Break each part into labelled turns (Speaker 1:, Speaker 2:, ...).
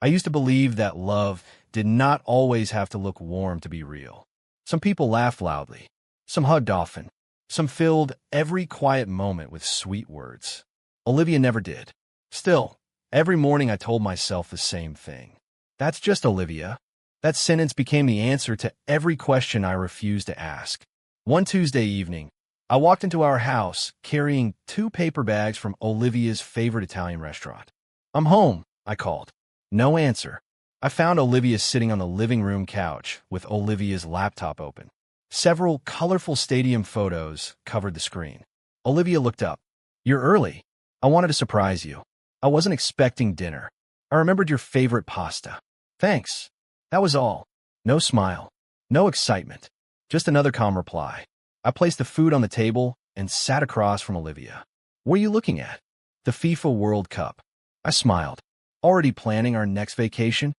Speaker 1: I used to believe that love did not always have to look warm to be real. Some people laughed loudly. Some hugged often. Some filled every quiet moment with sweet words. Olivia never did. Still, every morning I told myself the same thing. That's just Olivia. That sentence became the answer to every question I refused to ask. One Tuesday evening, I walked into our house carrying 2 paper bags from Olivia's favorite Italian restaurant. "I'm home," I called. No answer. I found Olivia sitting on the living room couch with Olivia's laptop open. Several colorful stadium photos covered the screen. Olivia looked up. "You're early. I wanted to surprise you. I wasn't expecting dinner. I remembered your favorite pasta." "Thanks." That was all. No smile. No excitement. Just another calm reply. I placed the food on the table and sat across from Olivia. "What are you looking at?" "The FIFA World Cup." I smiled. "Already planning our next vacation?"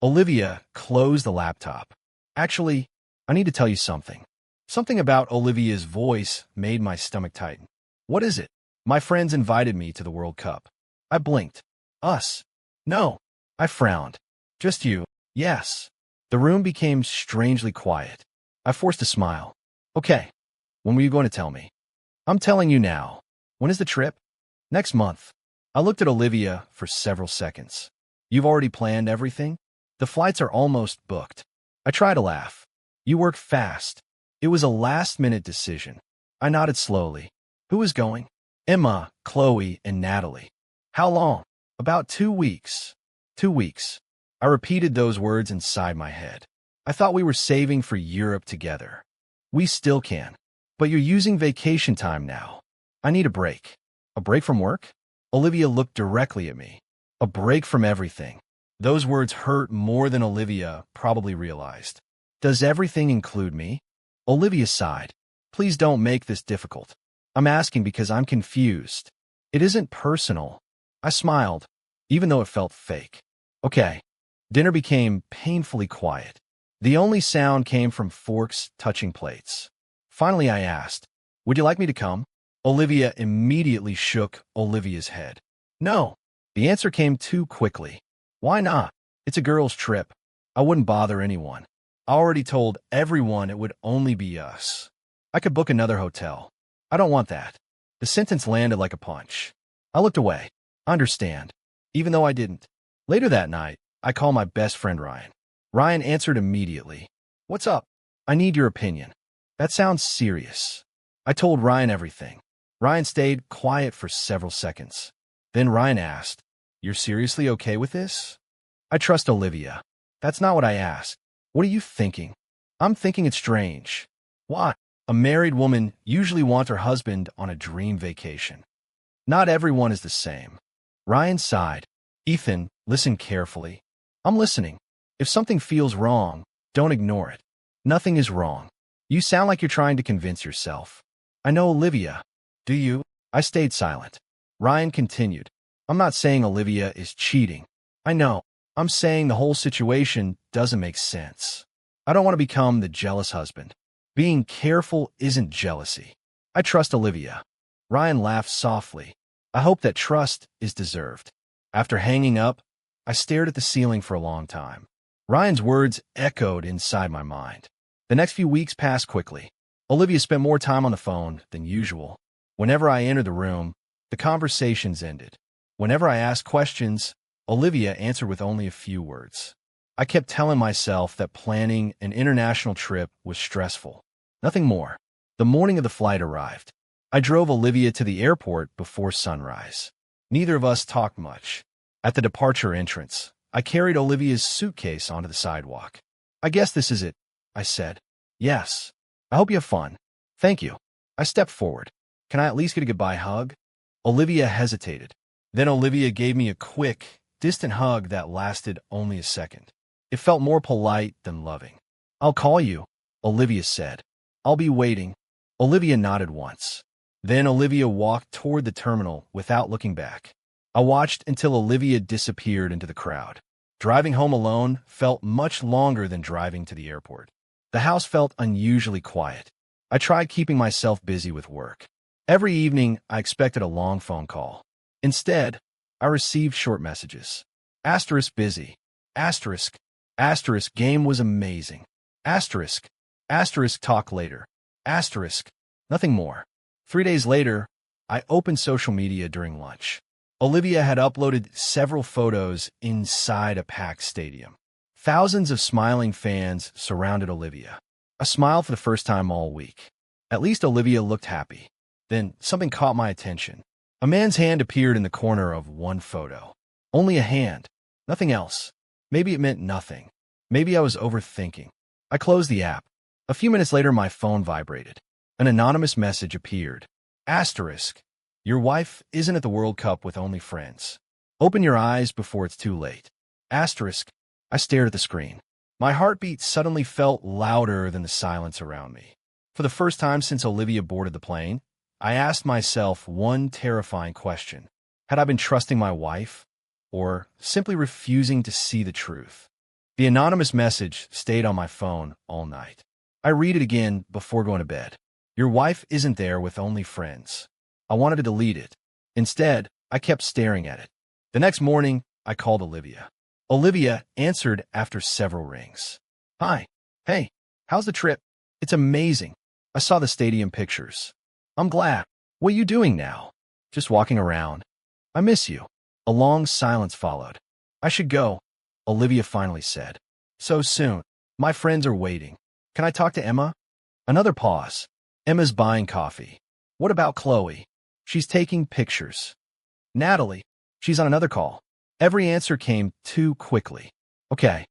Speaker 1: Olivia closed the laptop. "Actually, I need to tell you something." Something about Olivia's voice made my stomach tighten. "What is it?" "My friends invited me to the World Cup." I blinked. "Us?" "No." I frowned. "Just you." "Yes." The room became strangely quiet. I forced a smile. "Okay. When were you going to tell me?" "I'm telling you now." "When is the trip?" "Next month." I looked at Olivia for several seconds. "You've already planned everything?" "The flights are almost booked." I tried to laugh. "You work fast." "It was a last-minute decision." I nodded slowly. "Who is going?" "Emma, Chloe, and Natalie." "How long?" "About 2 weeks." 2 weeks. I repeated those words inside my head. I thought we were saving for Europe together. We still can. But you're using vacation time now. I need a break. "A break from work?" Olivia looked directly at me. "A break from everything." Those words hurt more than Olivia probably realized. "Does everything include me?" Olivia sighed. "Please don't make this difficult. I'm asking because I'm confused. It isn't personal." I smiled, even though it felt fake. "Okay." Dinner became painfully quiet. The only sound came from forks touching plates. Finally, I asked, "Would you like me to come?" Olivia immediately shook Olivia's head. "No." The answer came too quickly. "Why not?" "It's a girls' trip. I wouldn't bother anyone. I already told everyone it would only be us. I could book another hotel." "I don't want that." The sentence landed like a punch. I looked away. "I understand," even though I didn't. Later that night, I called my best friend Ryan. Ryan answered immediately. "What's up?" "I need your opinion." "That sounds serious." I told Ryan everything. Ryan stayed quiet for several seconds. Then Ryan asked, "You're seriously okay with this?" "I trust Olivia." "That's not what I asked." "What are you thinking?" "I'm thinking it's strange." "Why?" "A married woman usually wants her husband on a dream vacation. Not everyone is the same." Ryan sighed. "Ethan, listen carefully." "I'm listening." "If something feels wrong, don't ignore it." "Nothing is wrong." "You sound like you're trying to convince yourself." "I know Olivia." "Do you?" I stayed silent. Ryan continued. "I'm not saying Olivia is cheating. I know. I'm saying the whole situation doesn't make sense. I don't want to become the jealous husband. Being careful isn't jealousy. I trust Olivia." Ryan laughed softly. "I hope that trust is deserved." After hanging up, I stared at the ceiling for a long time. Ryan's words echoed inside my mind. The next few weeks passed quickly. Olivia spent more time on the phone than usual. Whenever I entered the room, the conversations ended. Whenever I asked questions, Olivia answered with only a few words. I kept telling myself that planning an international trip was stressful. Nothing more. The morning of the flight arrived. I drove Olivia to the airport before sunrise. Neither of us talked much. At the departure entrance, I carried Olivia's suitcase onto the sidewalk. "I guess this is it," I said. "Yes. I hope you have fun." "Thank you." I stepped forward. "Can I at least get a goodbye hug?" Olivia hesitated. Then Olivia gave me a quick, distant hug that lasted only a second. It felt more polite than loving. "I'll call you," Olivia said. "I'll be waiting." Olivia nodded once. Then Olivia walked toward the terminal without looking back. I watched until Olivia disappeared into the crowd. Driving home alone felt much longer than driving to the airport. The house felt unusually quiet. I tried keeping myself busy with work. Every evening, I expected a long phone call. Instead, I received short messages. Asterisk busy. Asterisk. Asterisk. Game was amazing. Asterisk. Asterisk. Talk later. Asterisk. Nothing more. 3 days later, I opened social media during lunch. Olivia had uploaded several photos inside a packed stadium. Thousands of smiling fans surrounded Olivia. A smile for the first time all week. At least Olivia looked happy. Then something caught my attention. A man's hand appeared in the corner of one photo. Only a hand. Nothing else. Maybe it meant nothing. Maybe I was overthinking. I closed the app. A few minutes later, my phone vibrated. An anonymous message appeared. Asterisk. Your wife isn't at the World Cup with only friends. Open your eyes before it's too late. Asterisk. I stared at the screen. My heartbeat suddenly felt louder than the silence around me. For the first time since Olivia boarded the plane, I asked myself one terrifying question. Had I been trusting my wife, or simply refusing to see the truth? The anonymous message stayed on my phone all night. I read it again before going to bed. Your wife isn't there with only friends. I wanted to delete it. Instead, I kept staring at it. The next morning, I called Olivia. Olivia answered after several rings. Hi. Hey, how's the trip? It's amazing. I saw the stadium pictures. I'm glad. What are you doing now? Just walking around. I miss you. A long silence followed. I should go, Olivia finally said. So soon. My friends are waiting. Can I talk to Emma? Another pause. Emma's buying coffee. What about Chloe? She's taking pictures. Natalie? She's on another call. Every answer came too quickly. Okay,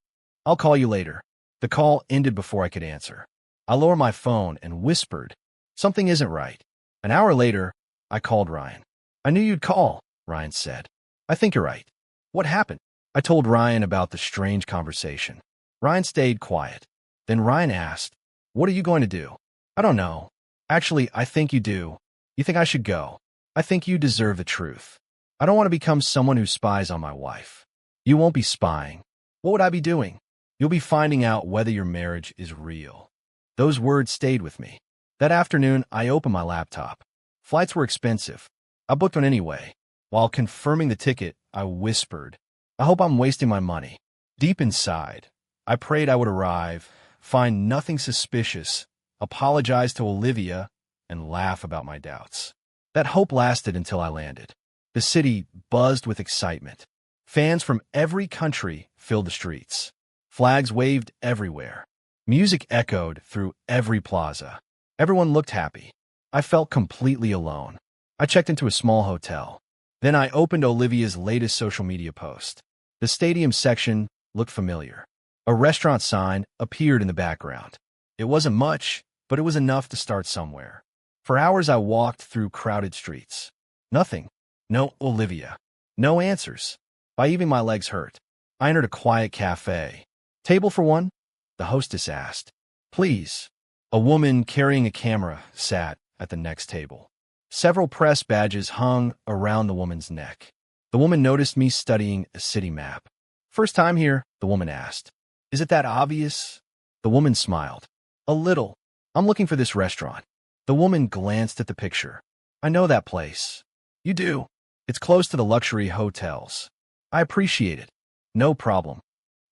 Speaker 1: I'll call you later. The call ended before I could answer. I lowered my phone and whispered, something isn't right. An hour later, I called Ryan. I knew you'd call, Ryan said. I think you're right. What happened? I told Ryan about the strange conversation. Ryan stayed quiet. Then Ryan asked, what are you going to do? I don't know. Actually, I think you do. You think I should go? I think you deserve the truth. I don't want to become someone who spies on my wife. You won't be spying. What would I be doing? You'll be finding out whether your marriage is real. Those words stayed with me. That afternoon, I opened my laptop. Flights were expensive. I booked one anyway. While confirming the ticket, I whispered, I hope I'm wasting my money. Deep inside, I prayed I would arrive, find nothing suspicious, apologize to Olivia, and laugh about my doubts. That hope lasted until I landed. The city buzzed with excitement. Fans from every country filled the streets. Flags waved everywhere. Music echoed through every plaza. Everyone looked happy. I felt completely alone. I checked into a small hotel. Then I opened Olivia's latest social media post. The stadium section looked familiar. A restaurant sign appeared in the background. It wasn't much, but it was enough to start somewhere. For hours I walked through crowded streets. Nothing. No Olivia. No answers. By evening my legs hurt. I entered a quiet cafe. Table for one? The hostess asked. Please. A woman carrying a camera sat at the next table. Several press badges hung around the woman's neck. The woman noticed me studying a city map. First time here? The woman asked. Is it that obvious? The woman smiled. A little. I'm looking for this restaurant. The woman glanced at the picture. I know that place. You do. It's close to the luxury hotels. I appreciate it. No problem.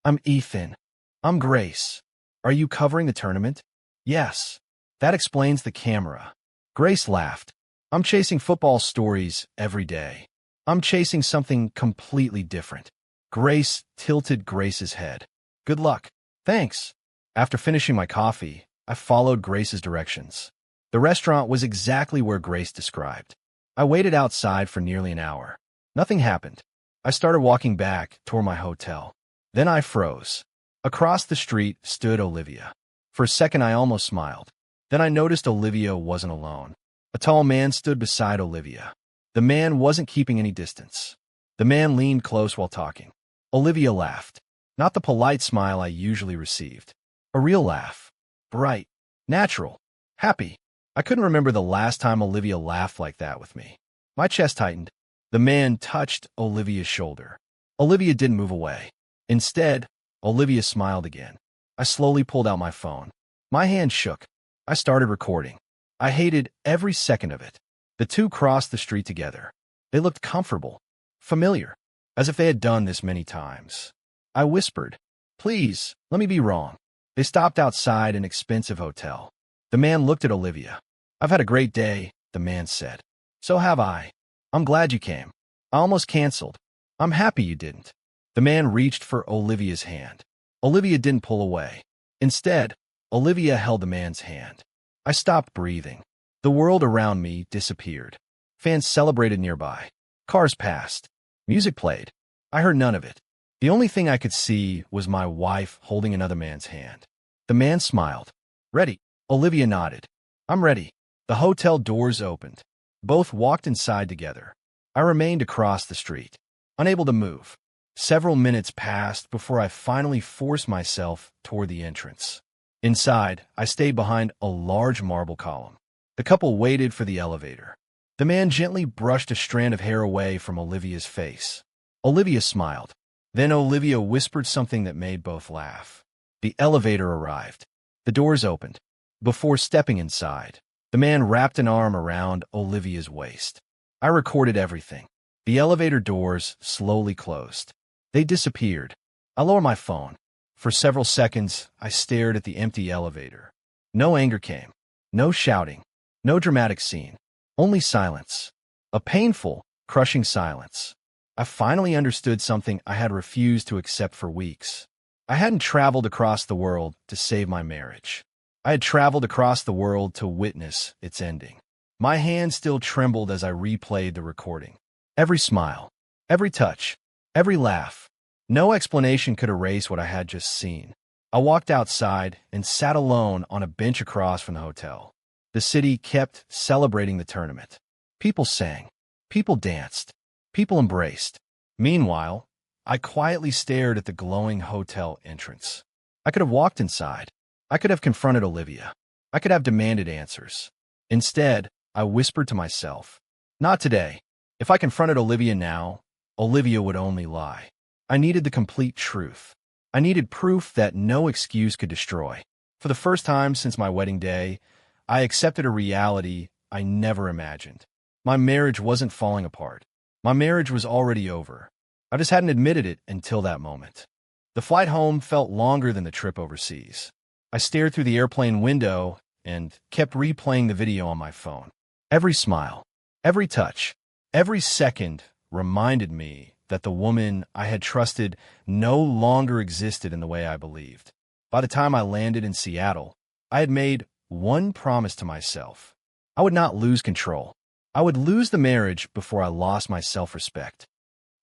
Speaker 1: I'm Ethan. I'm Grace. Are you covering the tournament? Yes. That explains the camera. Grace laughed. I'm chasing football stories every day. I'm chasing something completely different. Grace tilted Grace's head. Good luck. Thanks. After finishing my coffee, I followed Grace's directions. The restaurant was exactly where Grace described. I waited outside for nearly an hour. Nothing happened. I started walking back toward my hotel. Then I froze. Across the street stood Olivia. For a second, I almost smiled. Then I noticed Olivia wasn't alone. A tall man stood beside Olivia. The man wasn't keeping any distance. The man leaned close while talking. Olivia laughed. Not the polite smile I usually received. A real laugh. Bright. Natural. Happy. I couldn't remember the last time Olivia laughed like that with me. My chest tightened. The man touched Olivia's shoulder. Olivia didn't move away. Instead, Olivia smiled again. I slowly pulled out my phone. My hand shook. I started recording. I hated every second of it. The two crossed the street together. They looked comfortable, familiar, as if they had done this many times. I whispered. Please, let me be wrong. They stopped outside an expensive hotel. The man looked at Olivia. I've had a great day, the man said. So have I. I'm glad you came. I almost canceled. I'm happy you didn't. The man reached for Olivia's hand. Olivia didn't pull away. Instead, Olivia held the man's hand. I stopped breathing. The world around me disappeared. Fans celebrated nearby. Cars passed. Music played. I heard none of it. The only thing I could see was my wife holding another man's hand. The man smiled. Ready? Olivia nodded. I'm ready. The hotel doors opened. Both walked inside together. I remained across the street, unable to move. Several minutes passed before I finally forced myself toward the entrance. Inside, I stayed behind a large marble column. The couple waited for the elevator. The man gently brushed a strand of hair away from Olivia's face. Olivia smiled. Then Olivia whispered something that made both laugh. The elevator arrived. The doors opened. Before stepping inside, the man wrapped an arm around Olivia's waist. I recorded everything. The elevator doors slowly closed. They disappeared. I lowered my phone. For several seconds, I stared at the empty elevator. No anger came. No shouting. No dramatic scene. Only silence. A painful, crushing silence. I finally understood something I had refused to accept for weeks. I hadn't traveled across the world to save my marriage. I had traveled across the world to witness its ending. My hand still trembled as I replayed the recording. Every smile, every touch, every laugh. No explanation could erase what I had just seen. I walked outside and sat alone on a bench across from the hotel. The city kept celebrating the tournament. People sang. People danced. People embraced. Meanwhile, I quietly stared at the glowing hotel entrance. I could have walked inside. I could have confronted Olivia. I could have demanded answers. Instead, I whispered to myself, not today. If I confronted Olivia now, Olivia would only lie. I needed the complete truth. I needed proof that no excuse could destroy. For the first time since my wedding day, I accepted a reality I never imagined. My marriage wasn't falling apart. My marriage was already over. I just hadn't admitted it until that moment. The flight home felt longer than the trip overseas. I stared through the airplane window and kept replaying the video on my phone. Every smile, every touch, every second reminded me that the woman I had trusted no longer existed in the way I believed. By the time I landed in Seattle, I had made one promise to myself. I would not lose control. I would lose the marriage before I lost my self-respect.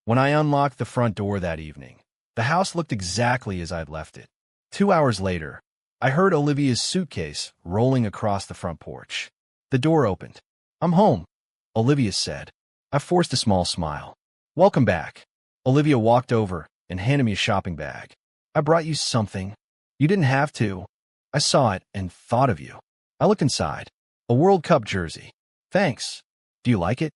Speaker 1: When I unlocked the front door that evening, the house looked exactly as I'd left it. 2 hours later, I heard Olivia's suitcase rolling across the front porch. The door opened. I'm home, Olivia said. I forced a small smile. Welcome back. Olivia walked over and handed me a shopping bag. I brought you something. You didn't have to. I saw it and thought of you. I looked inside. A World Cup jersey. Thanks. Do you like it?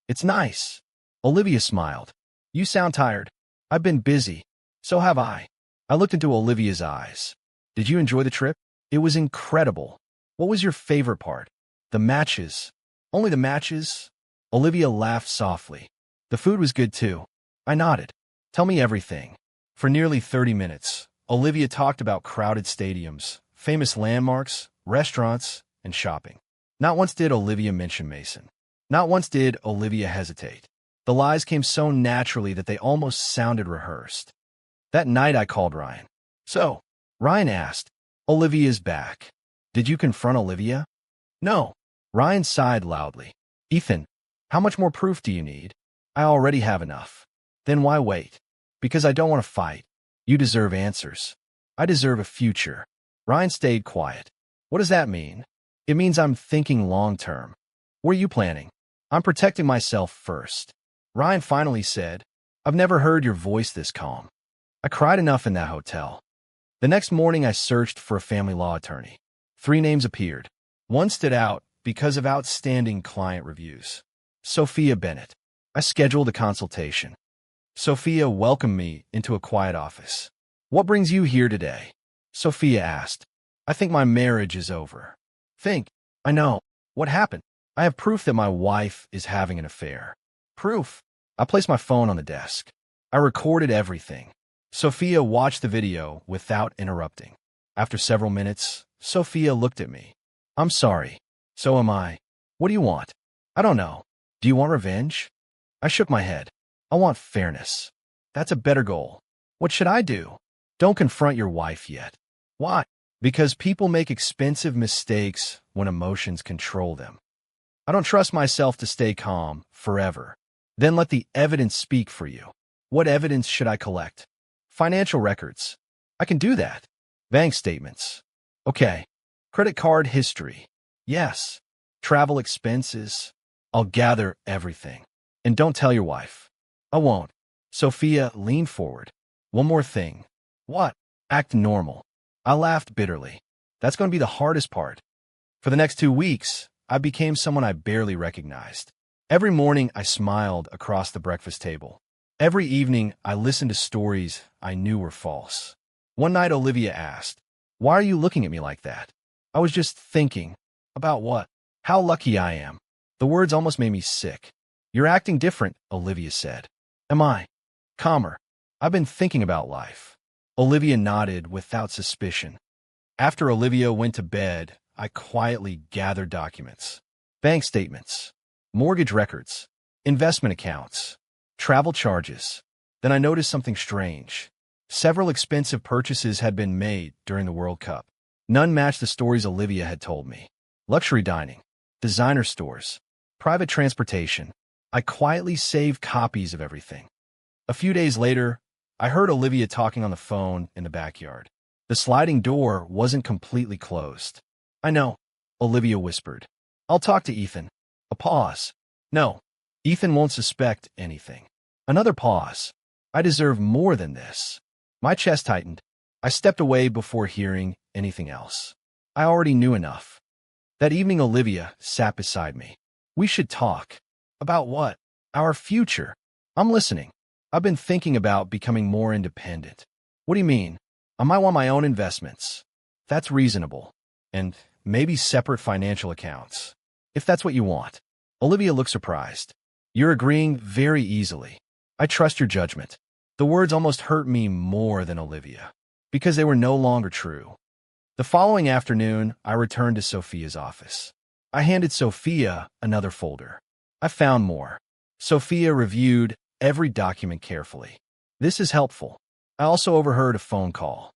Speaker 1: It's nice. Olivia smiled. You sound tired. I've been busy. So have I. I looked into Olivia's eyes. Did you enjoy the trip? It was incredible. What was your favorite part? The matches. Only the matches? Olivia laughed softly. The food was good too. I nodded. Tell me everything. For nearly 30 minutes, Olivia talked about crowded stadiums, famous landmarks, restaurants, and shopping. Not once did Olivia mention Mason. Not once did Olivia hesitate. The lies came so naturally that they almost sounded rehearsed. That night I called Ryan. So, Ryan asked, Olivia's back. Did you confront Olivia? No. Ryan sighed loudly. Ethan, how much more proof do you need? I already have enough. Then why wait? Because I don't want to fight. You deserve answers. I deserve a future. Ryan stayed quiet. What does that mean? It means I'm thinking long-term. What are you planning? I'm protecting myself first. Ryan finally said, I've never heard your voice this calm. I cried enough in that hotel. The next morning I searched for a family law attorney. 3 names appeared. One stood out because of outstanding client reviews. Sophia Bennett. I scheduled a consultation. Sophia welcomed me into a quiet office. What brings you here today? Sophia asked. I think my marriage is over. Think. I know. What happened? I have proof that my wife is having an affair. Proof? I placed my phone on the desk. I recorded everything. Sophia watched the video without interrupting. After several minutes, Sophia looked at me. I'm sorry. So am I. What do you want? I don't know. Do you want revenge? I shook my head. I want fairness. That's a better goal. What should I do? Don't confront your wife yet. Why? Because people make expensive mistakes when emotions control them. I don't trust myself to stay calm forever. Then let the evidence speak for you. What evidence should I collect? Financial records. I can do that. Bank statements. Okay. Credit card history. Yes. Travel expenses. I'll gather everything. And don't tell your wife. I won't. Sophia leaned forward. One more thing. What? Act normal. I laughed bitterly. That's going to be the hardest part. For the next 2 weeks, I became someone I barely recognized. Every morning, I smiled across the breakfast table. Every evening, I listened to stories I knew were false. One night, Olivia asked, "Why are you looking at me like that?" I was just thinking. About what? How lucky I am. The words almost made me sick. You're acting different, Olivia said. Am I? Calmer. I've been thinking about life. Olivia nodded without suspicion. After Olivia went to bed, I quietly gathered documents. Bank statements, mortgage records, investment accounts, travel charges. Then I noticed something strange. Several expensive purchases had been made during the World Cup. None matched the stories Olivia had told me. Luxury dining, designer stores, private transportation. I quietly saved copies of everything. A few days later, I heard Olivia talking on the phone in the backyard. The sliding door wasn't completely closed. I know, Olivia whispered. I'll talk to Ethan. A pause. No, Ethan won't suspect anything. Another pause. I deserve more than this. My chest tightened. I stepped away before hearing anything else. I already knew enough. That evening, Olivia sat beside me. We should talk. About what? Our future. I'm listening. I've been thinking about becoming more independent. What do you mean? I might want my own investments. That's reasonable. And maybe separate financial accounts. If that's what you want. Olivia looked surprised. You're agreeing very easily. I trust your judgment. The words almost hurt me more than Olivia, because they were no longer true. The following afternoon, I returned to Sophia's office. I handed Sophia another folder. I found more. Sophia reviewed every document carefully. This is helpful. I also overheard a phone call.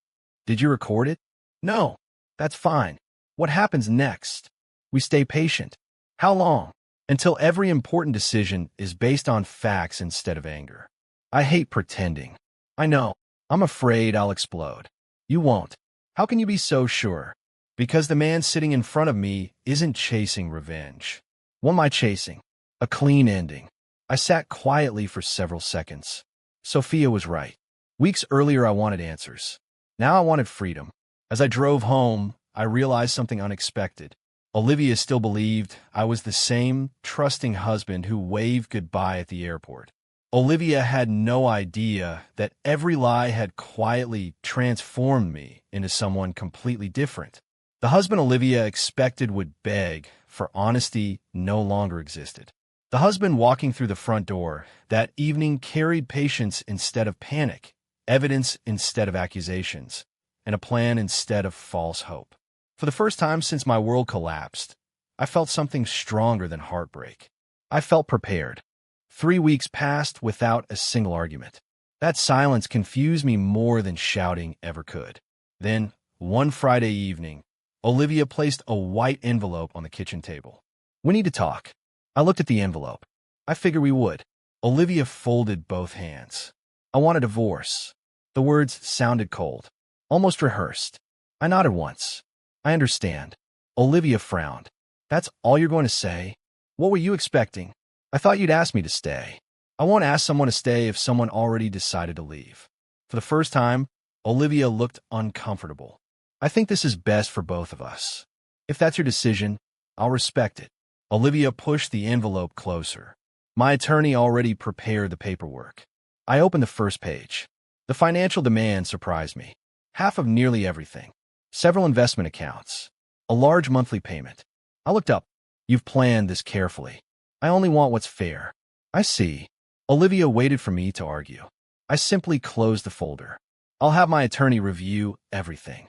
Speaker 1: Did you record it? No. That's fine. What happens next? We stay patient. How long? Until every important decision is based on facts instead of anger. I hate pretending. I know. I'm afraid I'll explode. You won't. How can you be so sure? Because the man sitting in front of me isn't chasing revenge. What am I chasing? A clean ending. I sat quietly for several seconds. Sophia was right. Weeks earlier, I wanted answers. Now I wanted freedom. As I drove home, I realized something unexpected. Olivia still believed I was the same trusting husband who waved goodbye at the airport. Olivia had no idea that every lie had quietly transformed me into someone completely different. The husband Olivia expected would beg for honesty no longer existed. The husband walking through the front door that evening carried patience instead of panic, evidence instead of accusations, and a plan instead of false hope. For the first time since my world collapsed, I felt something stronger than heartbreak. I felt prepared. 3 weeks passed without a single argument. That silence confused me more than shouting ever could. Then, one Friday evening, Olivia placed a white envelope on the kitchen table. We need to talk. I looked at the envelope. I figured we would. Olivia folded both hands. I want a divorce. The words sounded cold, almost rehearsed. I nodded once. I understand. Olivia frowned. That's all you're going to say? What were you expecting? I thought you'd ask me to stay. I won't ask someone to stay if someone already decided to leave. For the first time, Olivia looked uncomfortable. I think this is best for both of us. If that's your decision, I'll respect it. Olivia pushed the envelope closer. My attorney already prepared the paperwork. I opened the first page. The financial demand surprised me. Half of nearly everything. Several investment accounts. A large monthly payment. I looked up. You've planned this carefully. I only want what's fair. I see. Olivia waited for me to argue. I simply closed the folder. I'll have my attorney review everything.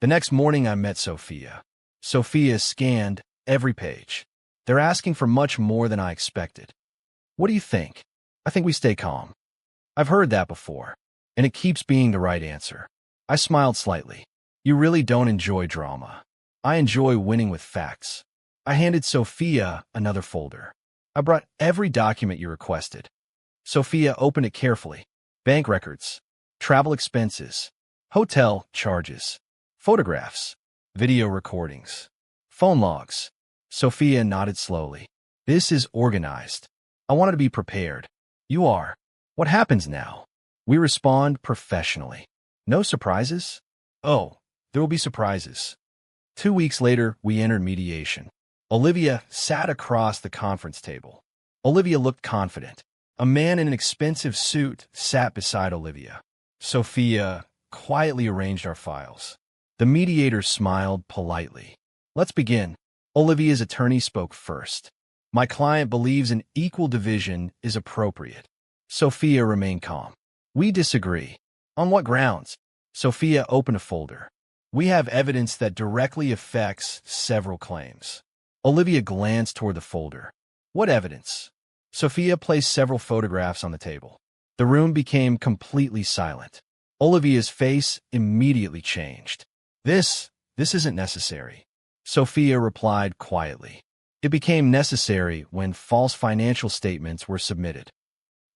Speaker 1: The next morning, I met Sophia. Sophia scanned every page. They're asking for much more than I expected. What do you think? I think we stay calm. I've heard that before, and it keeps being the right answer. I smiled slightly. You really don't enjoy drama. I enjoy winning with facts. I handed Sophia another folder. I brought every document you requested. Sophia opened it carefully. Bank records, travel expenses, hotel charges, photographs, video recordings, phone logs. Sophia nodded slowly. This is organized. I wanted to be prepared. You are. What happens now? We respond professionally. No surprises? Oh, there will be surprises. 2 weeks later, we entered mediation. Olivia sat across the conference table. Olivia looked confident. A man in an expensive suit sat beside Olivia. Sophia quietly arranged our files. The mediator smiled politely. Let's begin. Olivia's attorney spoke first. My client believes an equal division is appropriate. Sophia remained calm. We disagree. On what grounds? Sophia opened a folder. We have evidence that directly affects several claims. Olivia glanced toward the folder. What evidence? Sophia placed several photographs on the table. The room became completely silent. Olivia's face immediately changed. This isn't necessary. Sophia replied quietly. It became necessary when false financial statements were submitted.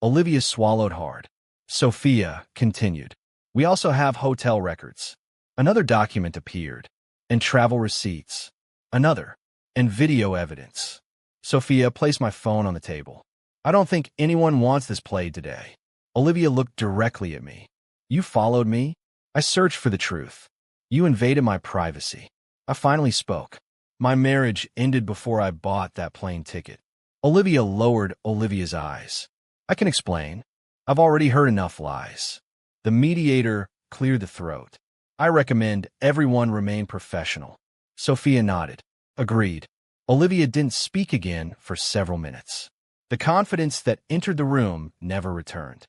Speaker 1: Olivia swallowed hard. Sophia continued. We also have hotel records. Another document appeared, and travel receipts. Another, and video evidence. Sophia placed my phone on the table. I don't think anyone wants this played today. Olivia looked directly at me. You followed me? I searched for the truth. You invaded my privacy. I finally spoke. My marriage ended before I bought that plane ticket. Olivia lowered Olivia's eyes. I can explain. I've already heard enough lies. The mediator cleared the throat. I recommend everyone remain professional. Sophia nodded. Agreed. Olivia didn't speak again for several minutes. The confidence that entered the room never returned.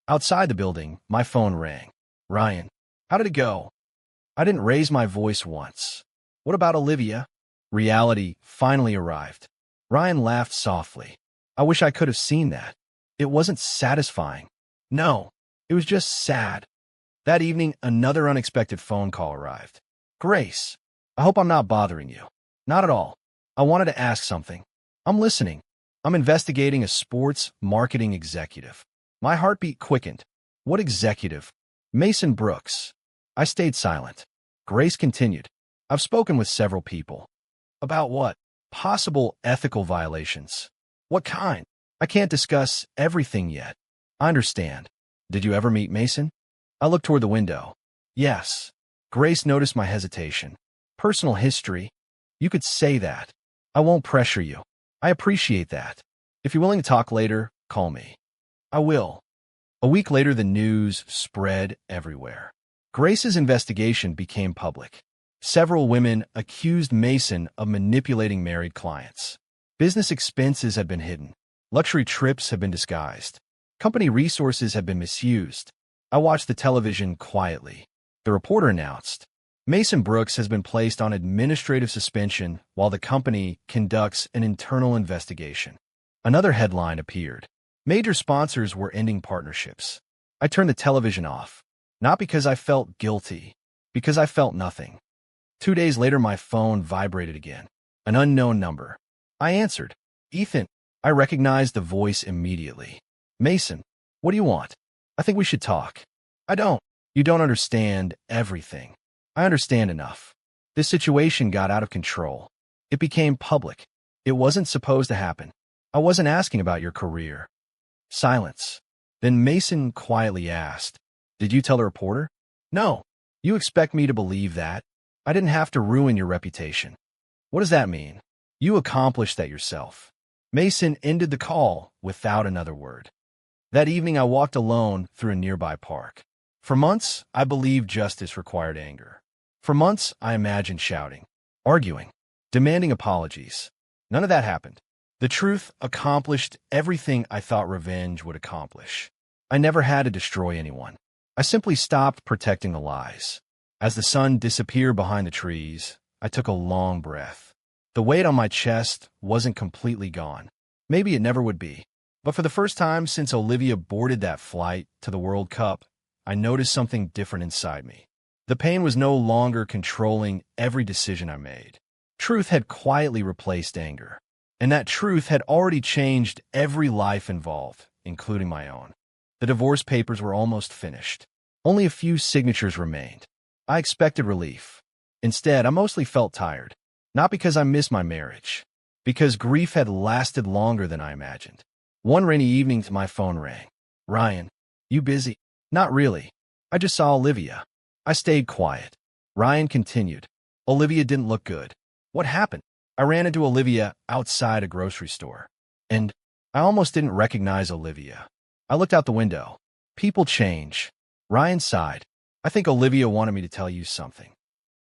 Speaker 1: Outside the building, my phone rang. Ryan, how did it go? I didn't raise my voice once. What about Olivia? Reality finally arrived. Ryan laughed softly. I wish I could have seen that. It wasn't satisfying. No, it was just sad. That evening, another unexpected phone call arrived. Grace, I hope I'm not bothering you. Not at all. I wanted to ask something. I'm listening. I'm investigating a sports marketing executive. My heartbeat quickened. What executive? Mason Brooks. I stayed silent. Grace continued. I've spoken with several people. About what? Possible ethical violations. What kind? I can't discuss everything yet. I understand. Did you ever meet Mason? I looked toward the window. Yes. Grace noticed my hesitation. Personal history? You could say that. I won't pressure you. I appreciate that. If you're willing to talk later, call me. I will. A week later, the news spread everywhere. Grace's investigation became public. Several women accused Mason of manipulating married clients. Business expenses had been hidden. Luxury trips had been disguised. Company resources had been misused. I watched the television quietly. The reporter announced, Mason Brooks has been placed on administrative suspension while the company conducts an internal investigation. Another headline appeared. Major sponsors were ending partnerships. I turned the television off, not because I felt guilty, because I felt nothing. 2 days later, my phone vibrated again. An unknown number. I answered. Ethan. I recognized the voice immediately. Mason, what do you want? I think we should talk. I don't. You don't understand everything. I understand enough. This situation got out of control. It became public. It wasn't supposed to happen. I wasn't asking about your career. Silence. Then Mason quietly asked, Did you tell the reporter? No. You expect me to believe that? I didn't have to ruin your reputation. What does that mean? You accomplished that yourself. Mason ended the call without another word. That evening, I walked alone through a nearby park. For months, I believed justice required anger. For months, I imagined shouting, arguing, demanding apologies. None of that happened. The truth accomplished everything I thought revenge would accomplish. I never had to destroy anyone. I simply stopped protecting the lies. As the sun disappeared behind the trees, I took a long breath. The weight on my chest wasn't completely gone. Maybe it never would be. But for the first time since Olivia boarded that flight to the World Cup, I noticed something different inside me. The pain was no longer controlling every decision I made. Truth had quietly replaced anger. And that truth had already changed every life involved, including my own. The divorce papers were almost finished. Only a few signatures remained. I expected relief. Instead, I mostly felt tired. Not because I missed my marriage. Because grief had lasted longer than I imagined. One rainy evening, my phone rang. "Ryan, you busy?" "Not really. I just saw Olivia." I stayed quiet. Ryan continued. "Olivia didn't look good." "What happened?" "I ran into Olivia outside a grocery store. And I almost didn't recognize Olivia." I looked out the window. People change. Ryan sighed. "I think Olivia wanted me to tell you something."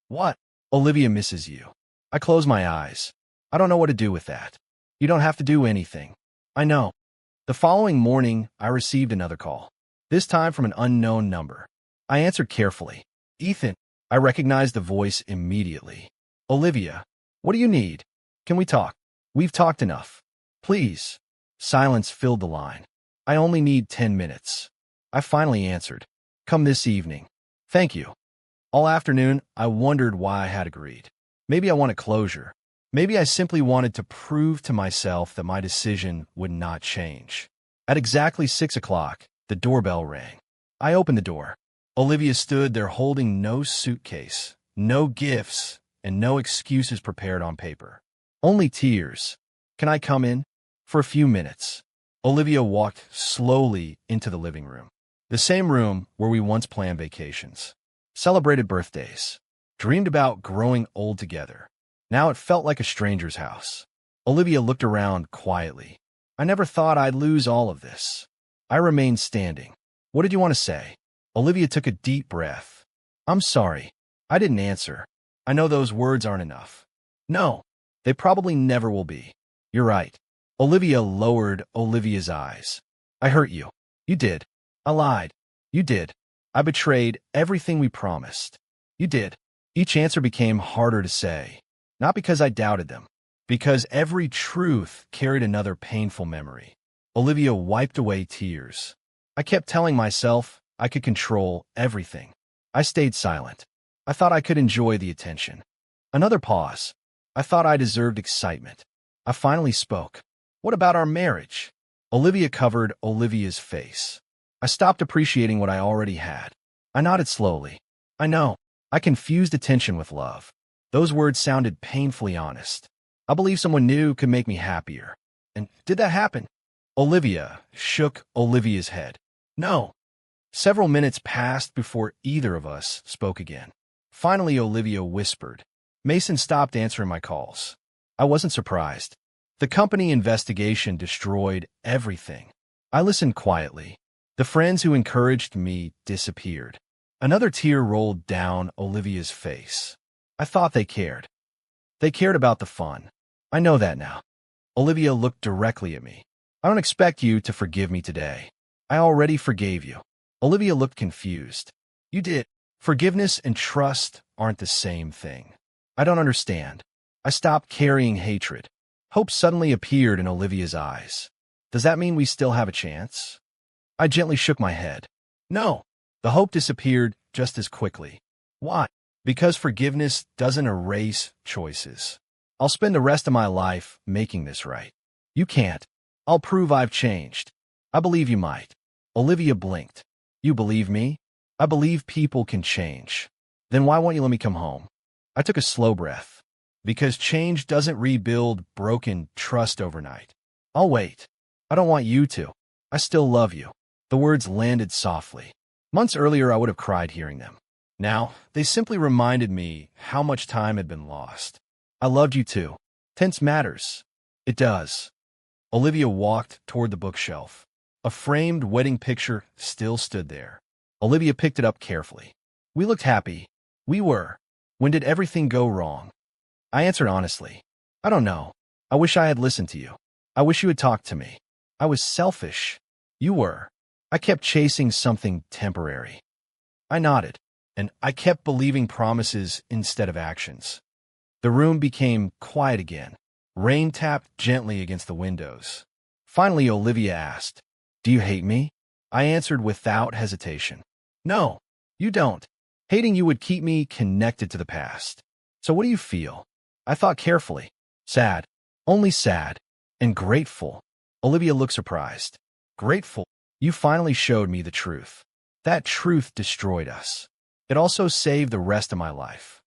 Speaker 1: "What?" "Olivia misses you." I closed my eyes. I don't know what to do with that. "You don't have to do anything." "I know." The following morning, I received another call. This time from an unknown number. I answered carefully. "Ethan." I recognized the voice immediately. "Olivia, what do you need? Can we talk?" "We've talked enough. Please." Silence filled the line. "I only need 10 minutes. I finally answered. "Come this evening." "Thank you." All afternoon, I wondered why I had agreed. Maybe I wanted closure. Maybe I simply wanted to prove to myself that my decision would not change. At exactly 6 o'clock, the doorbell rang. I opened the door. Olivia stood there holding no suitcase, no gifts, and no excuses prepared on paper. Only tears. "Can I come in?" "For a few minutes." Olivia walked slowly into the living room. The same room where we once planned vacations, celebrated birthdays, dreamed about growing old together. Now it felt like a stranger's house. Olivia looked around quietly. "I never thought I'd lose all of this." I remained standing. "What did you want to say?" Olivia took a deep breath. "I'm sorry." I didn't answer. I know those words aren't enough. "No, they probably never will be." "You're right." Olivia lowered Olivia's eyes. "I hurt you." "You did." "I lied." "You did." "I betrayed everything we promised." "You did." Each answer became harder to say. Not because I doubted them. Because every truth carried another painful memory. Olivia wiped away tears. I kept telling myself I could control everything. I stayed silent. I thought I could enjoy the attention. Another pause. I thought I deserved excitement. I finally spoke. "What about our marriage?" Olivia covered Olivia's face. I stopped appreciating what I already had. I nodded slowly. "I know. I confused attention with love." Those words sounded painfully honest. I believed someone new could make me happier. And did that happen? Olivia shook Olivia's head. "No." Several minutes passed before either of us spoke again. Finally, Olivia whispered. "Mason stopped answering my calls." I wasn't surprised. The company investigation destroyed everything. I listened quietly. The friends who encouraged me disappeared. Another tear rolled down Olivia's face. I thought they cared. They cared about the fun. I know that now. Olivia looked directly at me. "I don't expect you to forgive me today. I already forgave you." Olivia looked confused. "You did." Forgiveness and trust aren't the same thing. I don't understand. I stopped carrying hatred. Hope suddenly appeared in Olivia's eyes. "Does that mean we still have a chance?" I gently shook my head. "No." The hope disappeared just as quickly. "Why?" "Because forgiveness doesn't erase choices. I'll spend the rest of my life making this right." "You can't." "I'll prove I've changed." "I believe you might." Olivia blinked. "You believe me?" "I believe people can change." "Then why won't you let me come home?" I took a slow breath. "Because change doesn't rebuild broken trust overnight." "I'll wait." "I don't want you to. I still love you." The words landed softly. Months earlier, I would have cried hearing them. Now, they simply reminded me how much time had been lost. "I loved you too." Tense matters. It does. Olivia walked toward the bookshelf. A framed wedding picture still stood there. Olivia picked it up carefully. "We looked happy." "We were." "When did everything go wrong?" I answered honestly. "I don't know. I wish I had listened to you. I wish you had talked to me. I was selfish." "You were." "I kept chasing something temporary." I nodded, and I kept believing promises instead of actions. The room became quiet again. Rain tapped gently against the windows. Finally, Olivia asked, "Do you hate me?" I answered without hesitation. "No, you don't. Hating you would keep me connected to the past. So what do you feel?" I thought carefully. Sad. Only sad. And grateful. Olivia looked surprised. Grateful. You finally showed me the truth. That truth destroyed us. It also saved the rest of my life.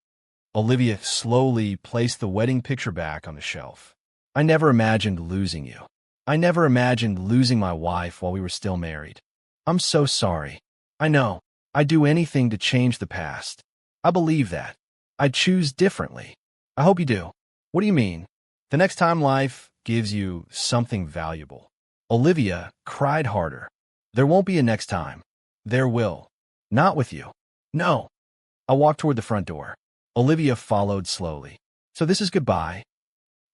Speaker 1: Olivia slowly placed the wedding picture back on the shelf. I never imagined losing you. I never imagined losing my wife while we were still married. I'm so sorry. I know. I'd do anything to change the past. I believe that. I'd choose differently. I hope you do. What do you mean? The next time life gives you something valuable. Olivia cried harder. There won't be a next time. There will. Not with you. No. I walked toward the front door. Olivia followed slowly. So this is goodbye?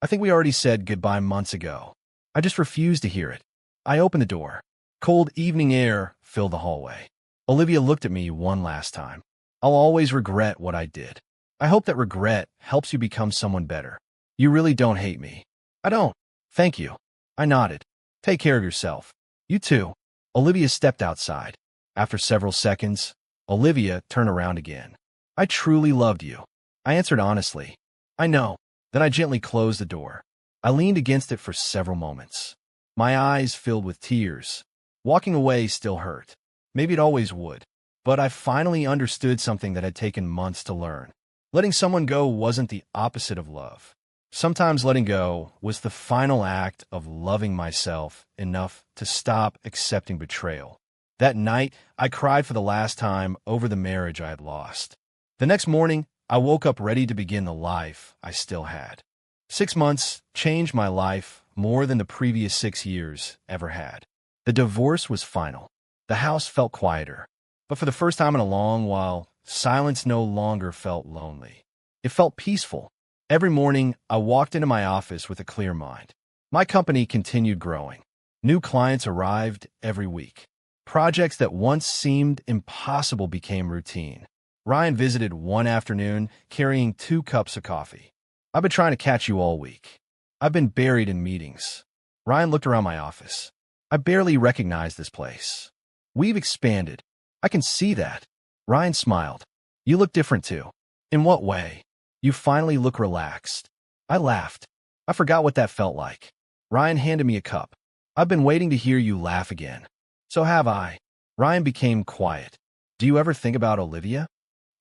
Speaker 1: I think we already said goodbye months ago. I just refused to hear it. I opened the door. Cold evening air filled the hallway. Olivia looked at me one last time. I'll always regret what I did. I hope that regret helps you become someone better. You really don't hate me. I don't. Thank you. I nodded. Take care of yourself. You too. Olivia stepped outside. After several seconds, Olivia turned around again. I truly loved you. I answered honestly. I know. Then I gently closed the door. I leaned against it for several moments. My eyes filled with tears. Walking away still hurt. Maybe it always would. But I finally understood something that had taken months to learn. Letting someone go wasn't the opposite of love. Sometimes letting go was the final act of loving myself enough to stop accepting betrayal. That night, I cried for the last time over the marriage I had lost. The next morning, I woke up ready to begin the life I still had. 6 months changed my life more than the previous 6 years ever had. The divorce was final. The house felt quieter. But for the first time in a long while, silence no longer felt lonely. It felt peaceful. Every morning, I walked into my office with a clear mind. My company continued growing. New clients arrived every week. Projects that once seemed impossible became routine. Ryan visited one afternoon, carrying 2 cups of coffee. I've been trying to catch you all week. I've been buried in meetings. Ryan looked around my office. I barely recognized this place. We've expanded. I can see that. Ryan smiled. You look different too. In what way? You finally look relaxed. I laughed. I forgot what that felt like. Ryan handed me a cup. I've been waiting to hear you laugh again. So have I. Ryan became quiet. Do you ever think about Olivia?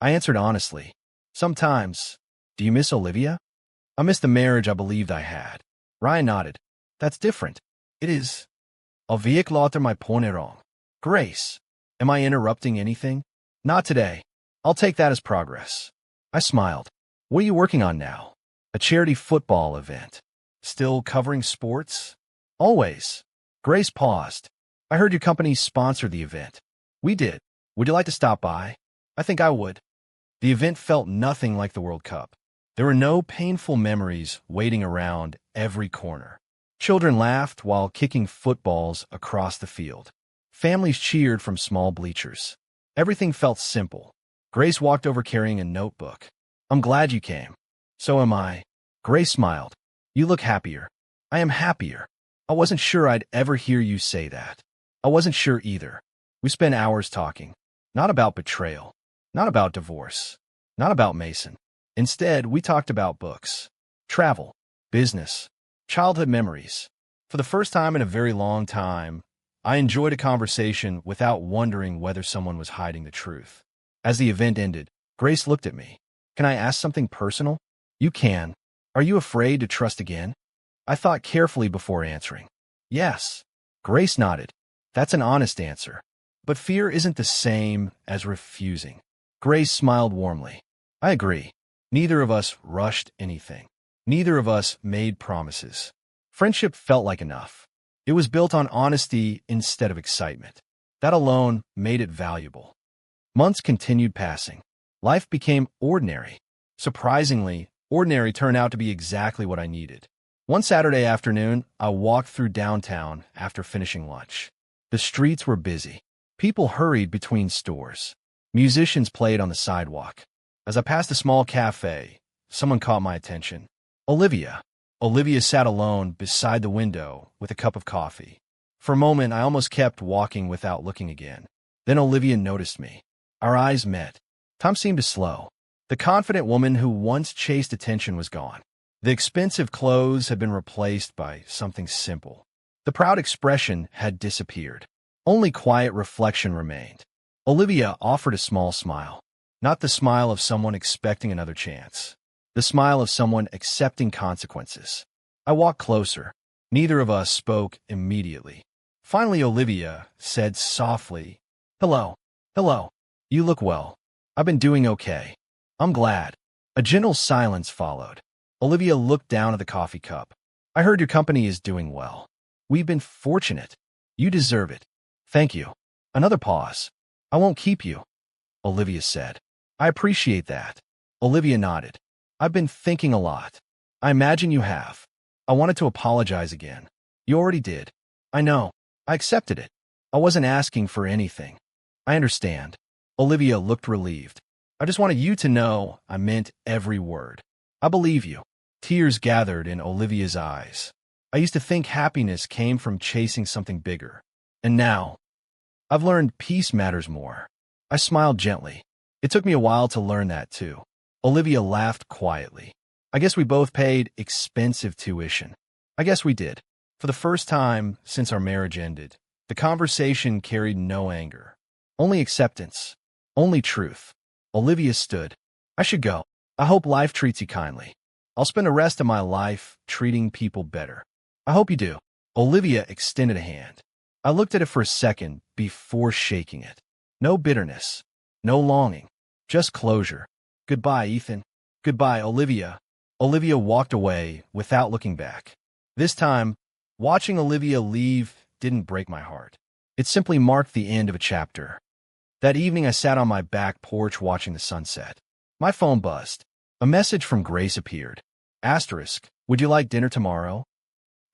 Speaker 1: I answered honestly. Sometimes. Do you miss Olivia? I miss the marriage I believed I had. Ryan nodded. That's different. It is. Olivia låter mig påminna wrong. Grace. Am I interrupting anything? Not today. I'll take that as progress. I smiled. What are you working on now? A charity football event. Still covering sports? Always. Grace paused. I heard your company sponsored the event. We did. Would you like to stop by? I think I would. The event felt nothing like the World Cup. There were no painful memories waiting around every corner. Children laughed while kicking footballs across the field. Families cheered from small bleachers. Everything felt simple. Grace walked over carrying a notebook. I'm glad you came. So am I. Grace smiled. You look happier. I am happier. I wasn't sure I'd ever hear you say that. I wasn't sure either. We spent hours talking. Not about betrayal. Not about divorce. Not about Mason. Instead, we talked about books, travel, business, childhood memories. For the first time in a very long time, I enjoyed a conversation without wondering whether someone was hiding the truth. As the event ended, Grace looked at me. Can I ask something personal? You can. Are you afraid to trust again? I thought carefully before answering. Yes. Grace nodded. That's an honest answer. But fear isn't the same as refusing. Grace smiled warmly. I agree. Neither of us rushed anything. Neither of us made promises. Friendship felt like enough. It was built on honesty instead of excitement. That alone made it valuable. Months continued passing. Life became ordinary. Surprisingly, ordinary turned out to be exactly what I needed. One Saturday afternoon, I walked through downtown after finishing lunch. The streets were busy. People hurried between stores. Musicians played on the sidewalk. As I passed a small cafe, someone caught my attention. Olivia. Olivia sat alone beside the window with a cup of coffee. For a moment, I almost kept walking without looking again. Then Olivia noticed me. Our eyes met. Time seemed to slow. The confident woman who once chased attention was gone. The expensive clothes had been replaced by something simple. The proud expression had disappeared. Only quiet reflection remained. Olivia offered a small smile. Not the smile of someone expecting another chance. The smile of someone accepting consequences. I walked closer. Neither of us spoke immediately. Finally, Olivia said softly, "Hello. Hello. You look well. I've been doing okay. I'm glad." A gentle silence followed. Olivia looked down at the coffee cup. "I heard your company is doing well. We've been fortunate. You deserve it. Thank you." Another pause. "I won't keep you," Olivia said. "I appreciate that." Olivia nodded. "I've been thinking a lot." "I imagine you have." "I wanted to apologize again." "You already did." "I know. I accepted it. I wasn't asking for anything." "I understand." Olivia looked relieved. "I just wanted you to know I meant every word." "I believe you." Tears gathered in Olivia's eyes. "I used to think happiness came from chasing something bigger. And now, I've learned peace matters more." I smiled gently. "It took me a while to learn that, too." Olivia laughed quietly. "I guess we both paid expensive tuition." "I guess we did." For the first time since our marriage ended, the conversation carried no anger. Only acceptance. Only truth. Olivia stood. "I should go. I hope life treats you kindly. I'll spend the rest of my life treating people better." "I hope you do." Olivia extended a hand. I looked at it for a second before shaking it. No bitterness. No longing. Just closure. "Goodbye, Ethan." "Goodbye, Olivia." Olivia walked away without looking back. This time, watching Olivia leave didn't break my heart. It simply marked the end of a chapter. That evening, I sat on my back porch watching the sunset. My phone buzzed. A message from Grace appeared. Asterisk, "Would you like dinner tomorrow?"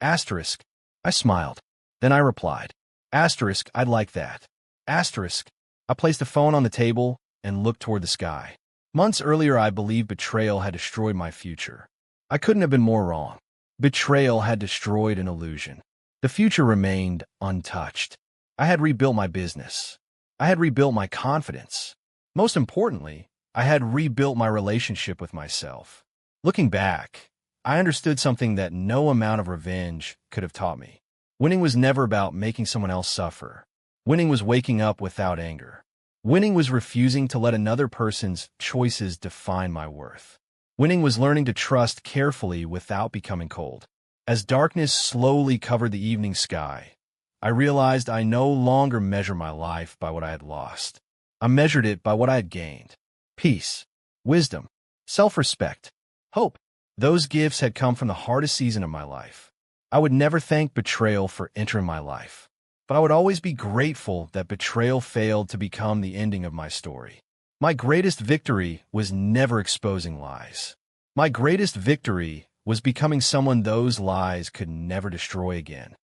Speaker 1: Asterisk. I smiled. Then I replied. Asterisk, "I'd like that." Asterisk. I placed the phone on the table and looked toward the sky. Months earlier, I believed betrayal had destroyed my future. I couldn't have been more wrong. Betrayal had destroyed an illusion. The future remained untouched. I had rebuilt my business. I had rebuilt my confidence. Most importantly, I had rebuilt my relationship with myself. Looking back, I understood something that no amount of revenge could have taught me. Winning was never about making someone else suffer. Winning was waking up without anger. Winning was refusing to let another person's choices define my worth. Winning was learning to trust carefully without becoming cold. As darkness slowly covered the evening sky, I realized I no longer measure my life by what I had lost. I measured it by what I had gained. Peace, wisdom, self-respect, hope. Those gifts had come from the hardest season of my life. I would never thank betrayal for entering my life, but I would always be grateful that betrayal failed to become the ending of my story. My greatest victory was never exposing lies. My greatest victory was becoming someone those lies could never destroy again.